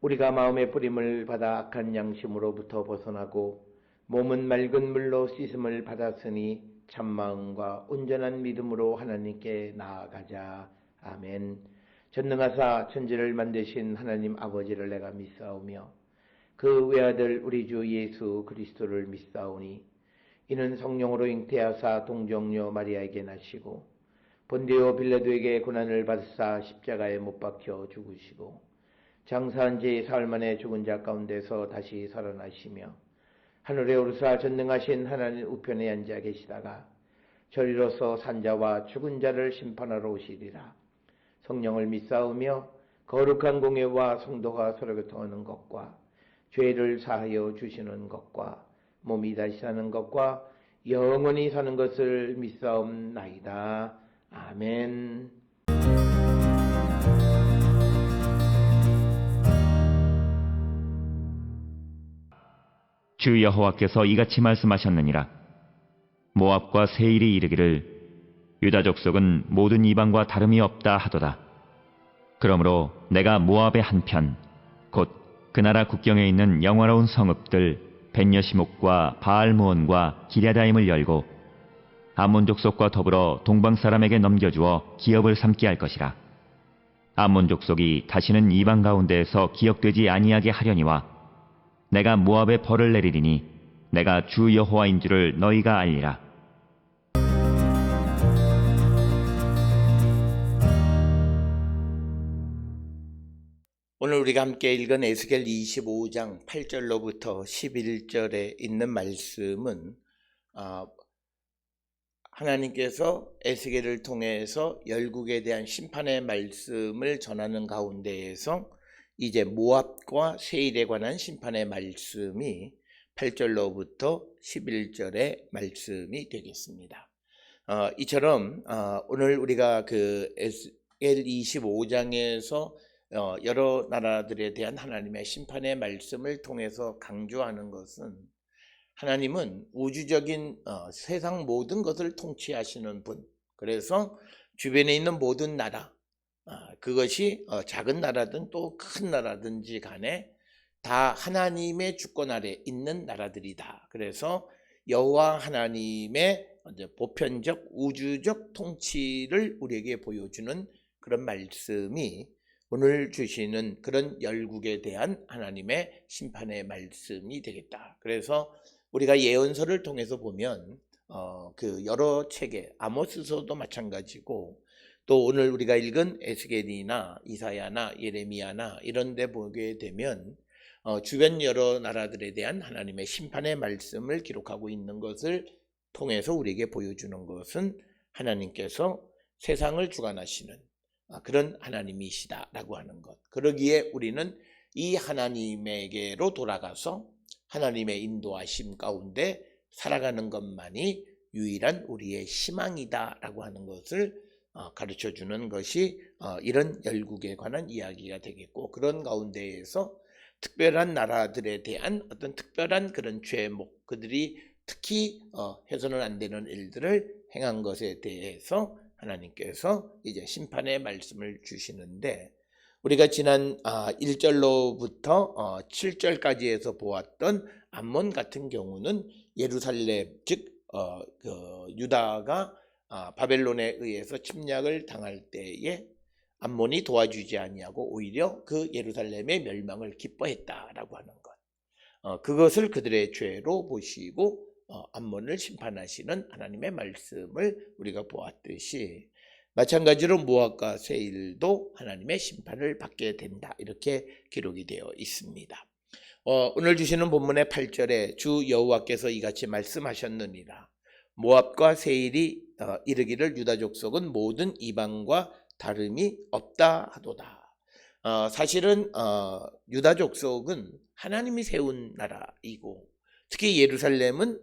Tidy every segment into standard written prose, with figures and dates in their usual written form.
우리가 마음의 뿌림을 받아 악한 양심으로부터 벗어나고 몸은 맑은 물로 씻음을 받았으니 참마음과 온전한 믿음으로 하나님께 나아가자. 아멘. 전능하사 천지를 만드신 하나님 아버지를 내가 믿사오며 그 외아들 우리 주 예수 그리스도를 믿사오니 이는 성령으로 잉태하사 동정녀 마리아에게 나시고 본디오 빌라도에게 고난을 받으사 십자가에 못 박혀 죽으시고 장사한 지 사흘 만에 죽은 자 가운데서 다시 살아나시며 하늘에 오르사 전능하신 하나님 우편에 앉아 계시다가 저리로서 산자와 죽은 자를 심판하러 오시리라. 성령을 믿사오며 거룩한 공예와 성도가 서로 교통하는 것과 죄를 사하여 주시는 것과 몸이 다시 사는 것과 영원히 사는 것을 믿사옵나이다. 아멘. 주 여호와께서 이같이 말씀하셨느니라. 모압과 세일이 이르기를 유다 족속은 모든 이방과 다름이 없다 하도다. 그러므로 내가 모압의 한편 곧 그 나라 국경에 있는 영화로운 성읍들 벳여시목과 바알무온과 기랴다임을 열고 암몬 족속과 더불어 동방 사람에게 넘겨주어 기업을 삼게 할 것이라. 암몬 족속이 다시는 이방 가운데에서 기억되지 아니하게 하려니와 내가 모압에 벌을 내리리니 내가 주 여호와인 줄을 너희가 알리라. 오늘 우리가 함께 읽은 에스겔 25장 8절로부터 11절에 있는 말씀은 하나님께서 에스겔을 통해서 열국에 대한 심판의 말씀을 전하는 가운데에서 이제 모압과 세일에 관한 심판의 말씀이 8절로부터 11절의 말씀이 되겠습니다. 이처럼 오늘 우리가 그 에스겔 25장에서 여러 나라들에 대한 하나님의 심판의 말씀을 통해서 강조하는 것은 하나님은 우주적인 세상 모든 것을 통치하시는 분, 그래서 주변에 있는 모든 나라, 그것이 작은 나라든 또 큰 나라든지 간에 다 하나님의 주권 아래 있는 나라들이다. 그래서 여호와 하나님의 보편적 우주적 통치를 우리에게 보여주는 그런 말씀이 오늘 주시는 그런 열국에 대한 하나님의 심판의 말씀이 되겠다. 그래서 우리가 예언서를 통해서 보면 그 여러 책에 아모스서도 마찬가지고 또 오늘 우리가 읽은 에스겔이나 이사야나 예레미야나 이런 데 보게 되면 주변 여러 나라들에 대한 하나님의 심판의 말씀을 기록하고 있는 것을 통해서 우리에게 보여주는 것은 하나님께서 세상을 주관하시는 그런 하나님이시다라고 하는 것. 그러기에 우리는 이 하나님에게로 돌아가서 하나님의 인도하심 가운데 살아가는 것만이 유일한 우리의 희망이다라고 하는 것을 가르쳐주는 것이 이런 열국에 관한 이야기가 되겠고, 그런 가운데에서 특별한 나라들에 대한 어떤 특별한 그런 죄목, 그들이 특히 해서는 안 되는 일들을 행한 것에 대해서 하나님께서 이제 심판의 말씀을 주시는데, 우리가 지난 1절로부터 7절까지 해서 보았던 암몬 같은 경우는 예루살렘, 즉 유다가 바벨론에 의해서 침략을 당할 때에 암몬이 도와주지 아니하고 오히려 그 예루살렘의 멸망을 기뻐했다라고 하는 것, 그것을 그들의 죄로 보시고 암몬을 심판하시는 하나님의 말씀을 우리가 보았듯이, 마찬가지로 모압과 세일도 하나님의 심판을 받게 된다, 이렇게 기록이 되어 있습니다. 오늘 주시는 본문의 8절에 주 여호와께서 이같이 말씀하셨느니라. 모압과 세일이 이르기를 유다 족속은 모든 이방과 다름이 없다 하도다. 사실은 유다 족속은 하나님이 세운 나라이고, 특히 예루살렘은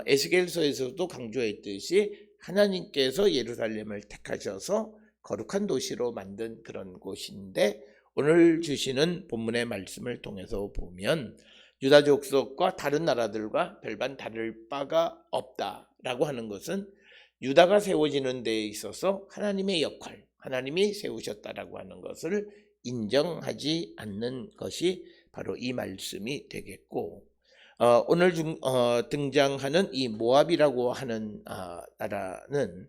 에스겔서에서도 강조했듯이 하나님께서 예루살렘을 택하셔서 거룩한 도시로 만든 그런 곳인데, 오늘 주시는 본문의 말씀을 통해서 보면 유다 족속과 다른 나라들과 별반 다를 바가 없다라고 하는 것은 유다가 세워지는 데 있어서 하나님의 역할, 하나님이 세우셨다라고 하는 것을 인정하지 않는 것이 바로 이 말씀이 되겠고, 오늘 등장하는 이 모압이라고 하는 나라는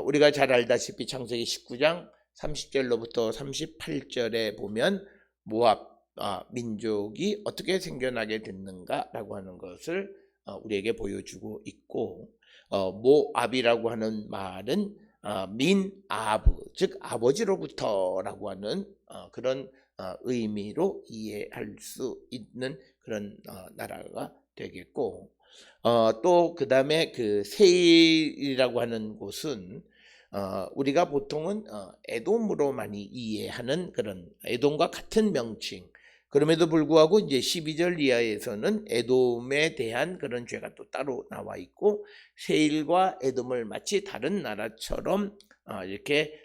우리가 잘 알다시피 창세기 19장 30절로부터 38절에 보면 모압 민족이 어떻게 생겨나게 됐는가라고 하는 것을 우리에게 보여주고 있고, 모압이라고 하는 말은 민아브, 즉 아버지로부터라고 하는 그런 의미로 이해할 수 있는 그런 나라가 되겠고, 또 그 다음에 그 세일이라고 하는 곳은 우리가 보통은 에돔으로 많이 이해하는 그런 에돔과 같은 명칭. 그럼에도 불구하고 이제 12절 이하에서는 에돔에 대한 그런 죄가 또 따로 나와 있고, 세일과 에돔을 마치 다른 나라처럼 이렇게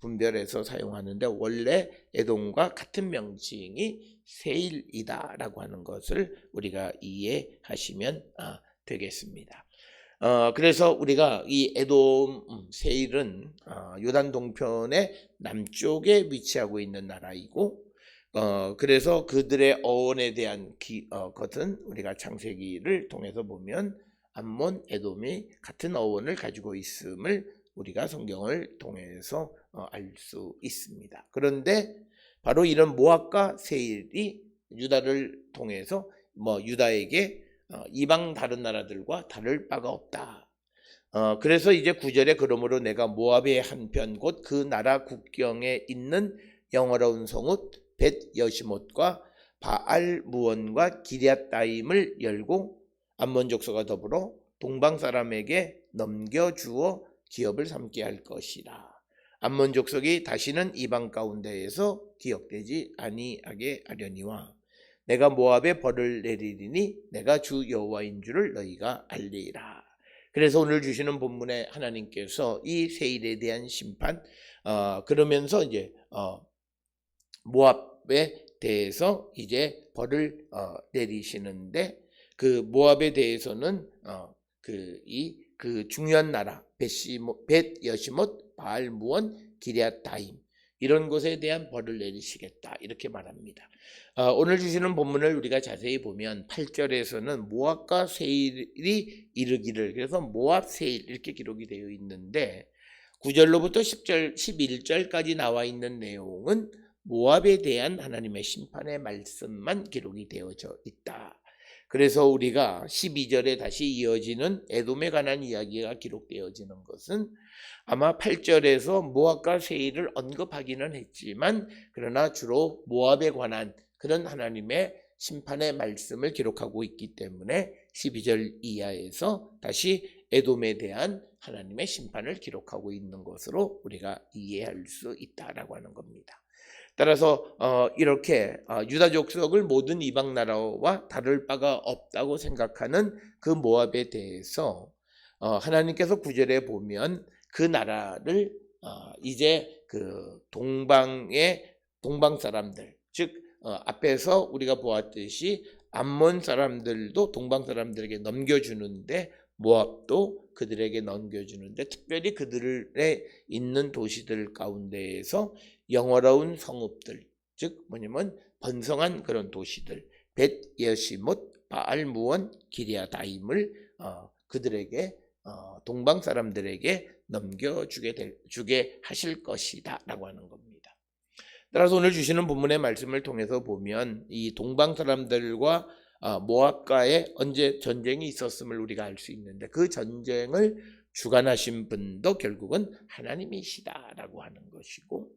분별해서 사용하는데, 원래 에돔과 같은 명칭이 세일이다라고 하는 것을 우리가 이해하시면 되겠습니다. 그래서 우리가 이 에돔 세일은 요단 동편의 남쪽에 위치하고 있는 나라이고, 그래서 그들의 어원에 대한 것은 우리가 창세기를 통해서 보면 암몬, 에돔이 같은 어원을 가지고 있음을 우리가 성경을 통해서 알 수 있습니다. 그런데 바로 이런 모압과 세일이 유다를 통해서 유다에게 이방 다른 나라들과 다를 바가 없다. 그래서 이제 9절에 그러므로 내가 모압의 한편 곧 그 나라 국경에 있는 영화로운 성읍 벳 여시못과 바알 무원과 기럇다임을 열고 암몬 족속과 더불어 동방 사람에게 넘겨주어 기업을 삼게 할 것이라. 암몬 족속이 다시는 이방 가운데에서 기억되지 아니하게 하려니와 내가 모압에 벌을 내리리니 내가 주 여호와인 줄을 너희가 알리라. 그래서 오늘 주시는 본문에 하나님께서 이 세일에 대한 심판, 그러면서 이제 모압에 대해서 이제 벌을 내리시는데, 그 모압에 대해서는 그 중요한 나라 벳 여시못, 바알 무원, 기럇다임 이런 곳에 대한 벌을 내리시겠다 이렇게 말합니다. 오늘 주시는 본문을 우리가 자세히 보면 8절에서는 모압과 세일이 이르기를, 그래서 모압 세일 이렇게 기록이 되어 있는데 9절로부터 10절, 11절까지 나와 있는 내용은 모압에 대한 하나님의 심판의 말씀만 기록이 되어져 있다. 그래서 우리가 12절에 다시 이어지는 에돔에 관한 이야기가 기록되어지는 것은 아마 8절에서 모압과 세일을 언급하기는 했지만, 그러나 주로 모압에 관한 그런 하나님의 심판의 말씀을 기록하고 있기 때문에 12절 이하에서 다시 에돔에 대한 하나님의 심판을 기록하고 있는 것으로 우리가 이해할 수 있다라고 하는 겁니다. 따라서 이렇게 유다 족속을 모든 이방 나라와 다를 바가 없다고 생각하는 그 모압에 대해서 하나님께서 9절에 보면 그 나라를 이제 그 동방 사람들, 즉 앞에서 우리가 보았듯이 암몬 사람들도 동방 사람들에게 넘겨주는데 모압도 그들에게 넘겨주는데, 특별히 그들의 있는 도시들 가운데에서 영화로운 성읍들, 즉 뭐냐면 번성한 그런 도시들 벳 여시못, 바알 무원, 기럇다임을 그들에게 동방 사람들에게 주게 하실 것이다 라고 하는 겁니다. 따라서 오늘 주시는 본문의 말씀을 통해서 보면 이 동방 사람들과 모압과의 언제 전쟁이 있었음을 우리가 알 수 있는데, 그 전쟁을 주관하신 분도 결국은 하나님이시다라고 하는 것이고,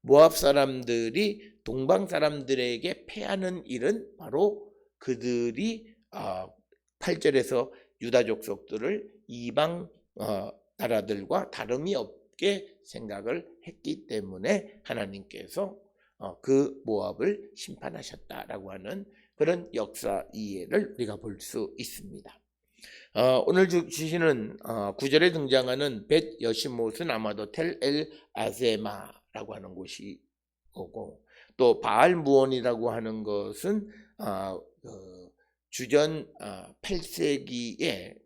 모압 사람들이 동방 사람들에게 패하는 일은 바로 그들이 8절에서 유다 족속들을 이방 나라들과 다름이 없게 생각을 했기 때문에 하나님께서 그 모압을 심판하셨다라고 하는 그런 역사 이해를 우리가 볼 수 있습니다. 오늘 주시는 9절에 등장하는 벳 여시못은 아마도 텔 엘 아제마라고 하는 곳이 오고, 또 바알 무원이라고 하는 것은 주전 8세기에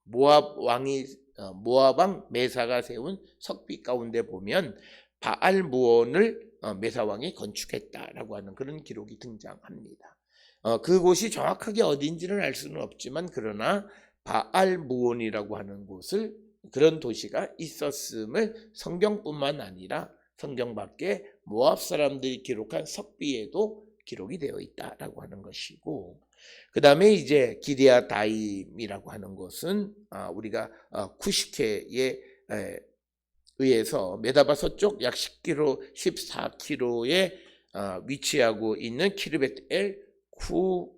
모압 왕 메사가 세운 석비 가운데 보면 바알무온을 메사 왕이 건축했다라고 하는 그런 기록이 등장합니다. 그곳이 정확하게 어딘지는 알 수는 없지만 그러나 바알무온이라고 하는 곳을 그런 도시가 있었음을 성경뿐만 아니라 성경 밖에 모압 사람들이 기록한 석비에도 기록이 되어 있다라고 하는 것이고, 그 다음에 이제 기리아다임이라고 하는 곳은 우리가 쿠시케에 의해서 메다바 서쪽 약 10km, 14km에 위치하고 있는 키르벳 엘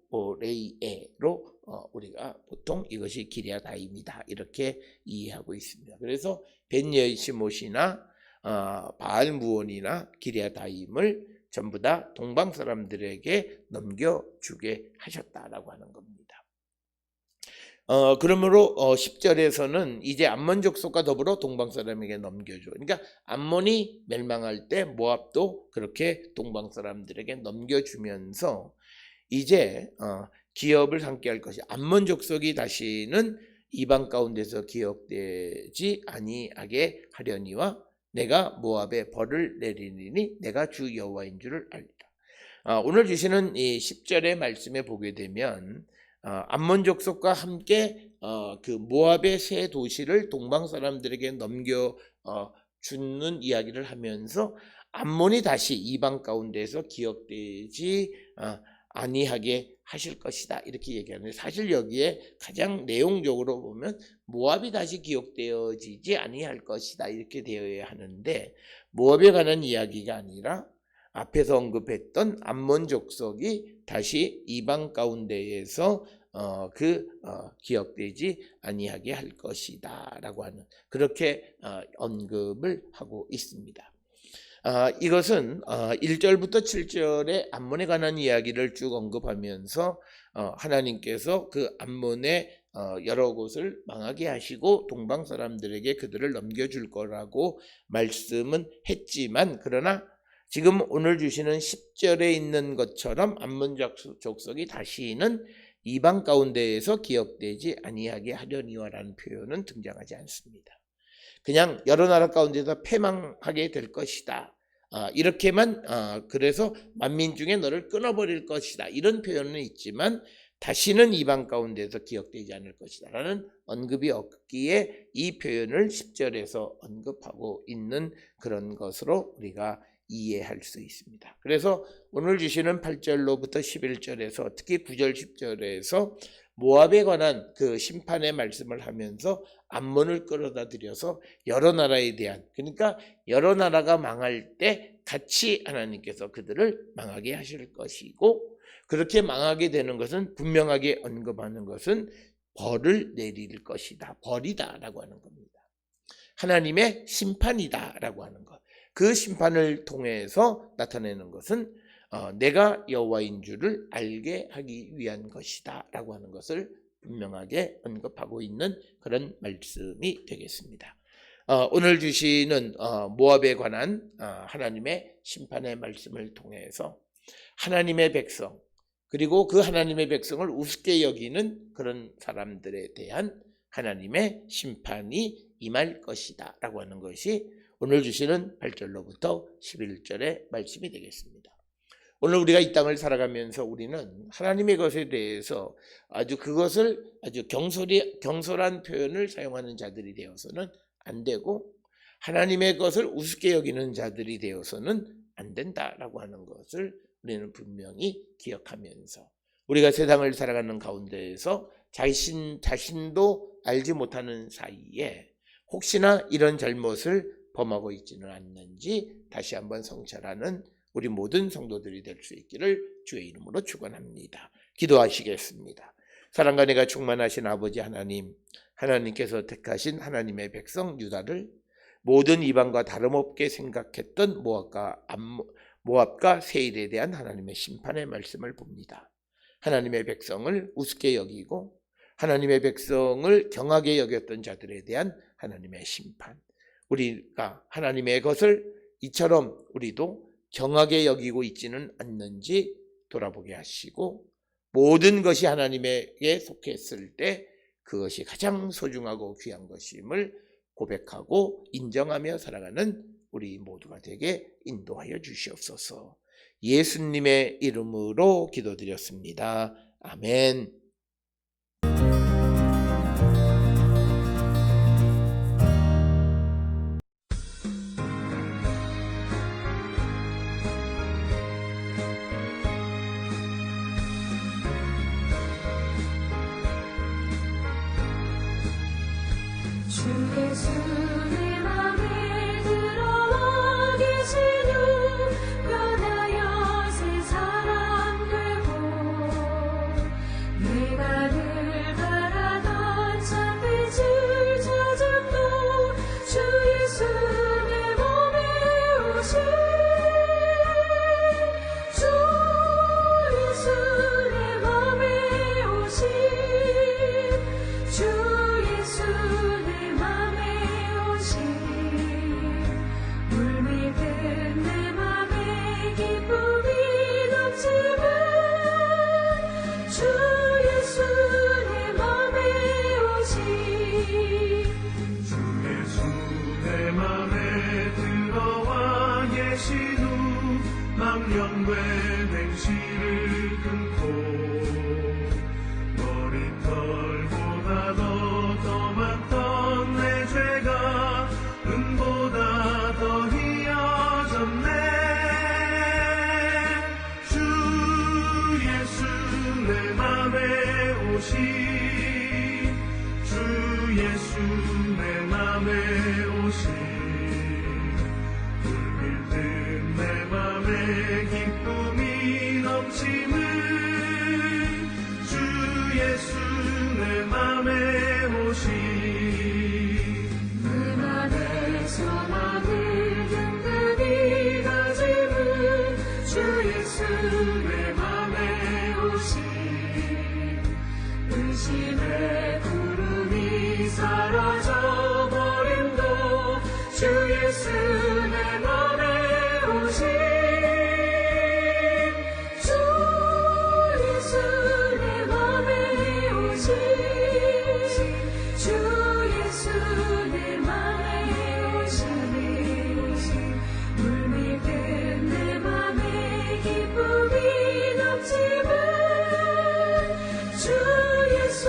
쿠레이에로 우리가 보통 이것이 기리아다임이다 이렇게 이해하고 있습니다. 그래서 벤예시못이나 바알무온이나 기리아다임을 전부 다 동방 사람들에게 넘겨주게 하셨다라고 하는 겁니다. 그러므로 10절에서는 이제 암몬 족속과 더불어 동방 사람에게 넘겨줘. 그러니까 암몬이 멸망할 때 모압도 그렇게 동방 사람들에게 넘겨주면서 이제 기업을 함께 할 것이 암몬 족속이 다시는 이방 가운데서 기업되지 아니하게 하려니와 내가 모압에 벌을 내리니 내가 주 여호와인 줄을 알리라. 오늘 주시는 이 10절의 말씀에 보게 되면 암몬 족속과 함께 그 모압의 세 도시를 동방 사람들에게 넘겨 주는 이야기를 하면서 암몬이 다시 이방 가운데서 기업되지 아니하게 하실 것이다 이렇게 얘기하는데, 사실 여기에 가장 내용적으로 보면 모압이 다시 기억되어지지 아니할 것이다 이렇게 되어야 하는데, 모압에 관한 이야기가 아니라 앞에서 언급했던 암몬 족속이 다시 이방 가운데에서 기억되지 아니하게 할 것이다 라고 하는 그렇게 언급을 하고 있습니다. 이것은 1절부터 7절에 암몬에 관한 이야기를 쭉 언급하면서 하나님께서 그 암몬의 여러 곳을 망하게 하시고 동방 사람들에게 그들을 넘겨줄 거라고 말씀은 했지만, 그러나 지금 오늘 주시는 10절에 있는 것처럼 암몬 족속이 다시는 이방 가운데에서 기억되지 아니하게 하려니와라는 표현은 등장하지 않습니다. 그냥 여러 나라 가운데서 패망하게 될 것이다. 이렇게만 그래서 만민 중에 너를 끊어버릴 것이다. 이런 표현은 있지만 다시는 이방 가운데서 기억되지 않을 것이다 라는 언급이 없기에 이 표현을 10절에서 언급하고 있는 그런 것으로 우리가 이해할 수 있습니다. 그래서 오늘 주시는 8절로부터 11절에서 특히 9절 10절에서 모압에 관한 그 심판의 말씀을 하면서 암몬을 끌어다 들여서 여러 나라에 대한, 그러니까 여러 나라가 망할 때 같이 하나님께서 그들을 망하게 하실 것이고, 그렇게 망하게 되는 것은 분명하게 언급하는 것은 벌을 내릴 것이다, 벌이다 라고 하는 겁니다. 하나님의 심판이다 라고 하는 것. 그 심판을 통해서 나타내는 것은 내가 여호와인 줄을 알게 하기 위한 것이다 라고 하는 것을 분명하게 언급하고 있는 그런 말씀이 되겠습니다. 오늘 주시는 모압에 관한 하나님의 심판의 말씀을 통해서 하나님의 백성, 그리고 그 하나님의 백성을 우습게 여기는 그런 사람들에 대한 하나님의 심판이 임할 것이다 라고 하는 것이 오늘 주시는 8절로부터 11절의 말씀이 되겠습니다. 오늘 우리가 이 땅을 살아가면서 우리는 하나님의 것에 대해서 그것을 아주 경솔한 표현을 사용하는 자들이 되어서는 안 되고, 하나님의 것을 우습게 여기는 자들이 되어서는 안 된다라고 하는 것을 우리는 분명히 기억하면서 우리가 세상을 살아가는 가운데에서 자신도 알지 못하는 사이에 혹시나 이런 잘못을 범하고 있지는 않는지 다시 한번 성찰하는 우리 모든 성도들이 될 수 있기를 주의 이름으로 축원합니다. 기도하시겠습니다. 사랑과 은혜가 충만하신 아버지 하나님, 하나님께서 택하신 하나님의 백성 유다를 모든 이방과 다름없게 생각했던 모압과 세일에 대한 하나님의 심판의 말씀을 봅니다. 하나님의 백성을 우습게 여기고 하나님의 백성을 경하게 여겼던 자들에 대한 하나님의 심판, 우리가 하나님의 것을 이처럼 우리도 경하게 여기고 있지는 않는지 돌아보게 하시고, 모든 것이 하나님에게 속했을 때 그것이 가장 소중하고 귀한 것임을 고백하고 인정하며 살아가는 우리 모두가 되게 인도하여 주시옵소서. 예수님의 이름으로 기도드렸습니다. 아멘. 주 예수 내 맘에 들어와 계시는 변하여 새 사람 되고 내가 늘 바라던 참빛을 찾음도 주 예수 내 맘에 오신 주 예수 내 맘에 오신 주 예수 내 맘에 오신 물밀듯 내 맘에 기쁨이 넘치는 주 예수 내 맘에 오신 주 예수 내 맘에 들어와 계신 후 망령된 행실을 끊고 머리털보다 더 많던 내 죄가 은보다 더 희어졌네. 주 예수 내 맘에 오신 주 예수 내 맘에 오신 물밀듯 내 맘에 기쁨이 넘치는 주 예수 내 맘에 오신 내 맘에 소망을 든든히 가지는 주 예수 내 맘에 오신 의심의 구름이 사라져 버림도 주 예수 내 맘에 오신 주 예수 내 맘에 오신 주 예수 내 맘에 오신 물밀듯 내 맘에 기쁨이 넘치는 주 예수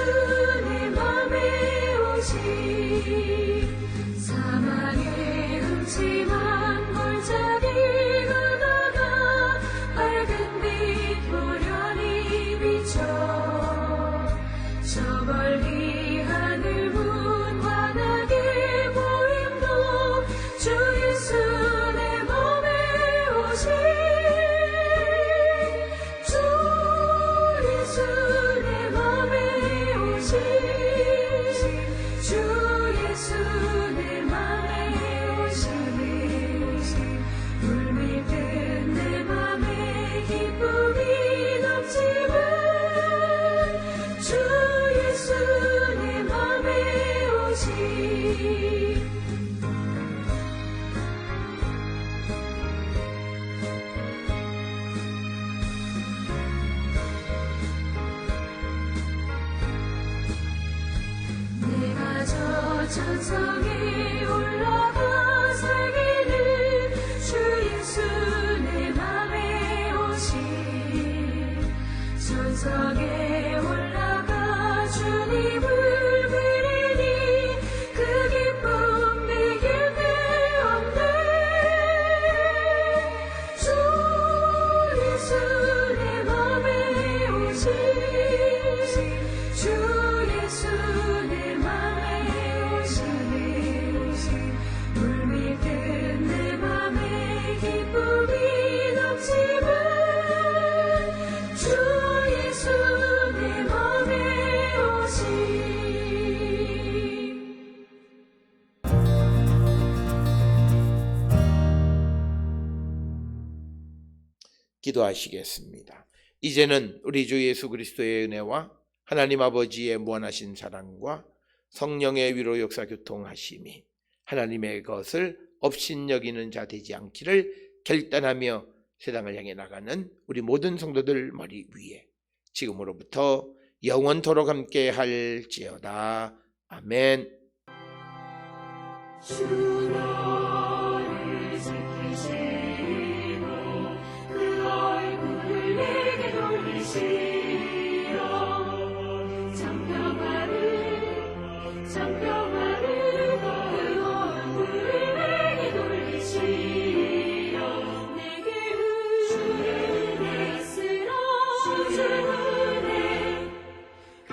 내 맘에 오신 사망의 음침한 골짜기 가다가 밝은 빛 보련히 비춰 저 멀리 하늘 문 환하게 보임도 주 예수 내 맘에 오신 주 예수 내 맘에 오신 주 예수 내 맘에 오신 물밀듯 내 맘에 기쁨이 넘치는 주 예수 내 맘에 오신 내가 저 천성에 올라가 살기를 주 예수 내 맘에 오신 천성에 올라가 주님을 뵈리니 그 기쁨 내게 없네. 주 예수 내 맘에 오신 주 예수 내 맘에 오신 물밀듯 내 맘에 기쁨이 넘치는 주 예수 내 맘에 오신 기도하시겠습니다. 이제는 우리 주 예수 그리스도의 은혜와 하나님 아버지의 무한하신 사랑과 성령의 위로 역사 교통하심이 하나님의 것을 업신여기는 자 되지 않기를 결단하며 세상을 향해 나가는 우리 모든 성도들 머리 위에 지금으로부터 영원토록 함께 할지어다. 아멘. 주 너를 지키시고 그 얼굴을 내게 돌리시어 장평화를 그 얼굴을 내게 돌리시어 내게 은혜 쓰러 주 은혜 그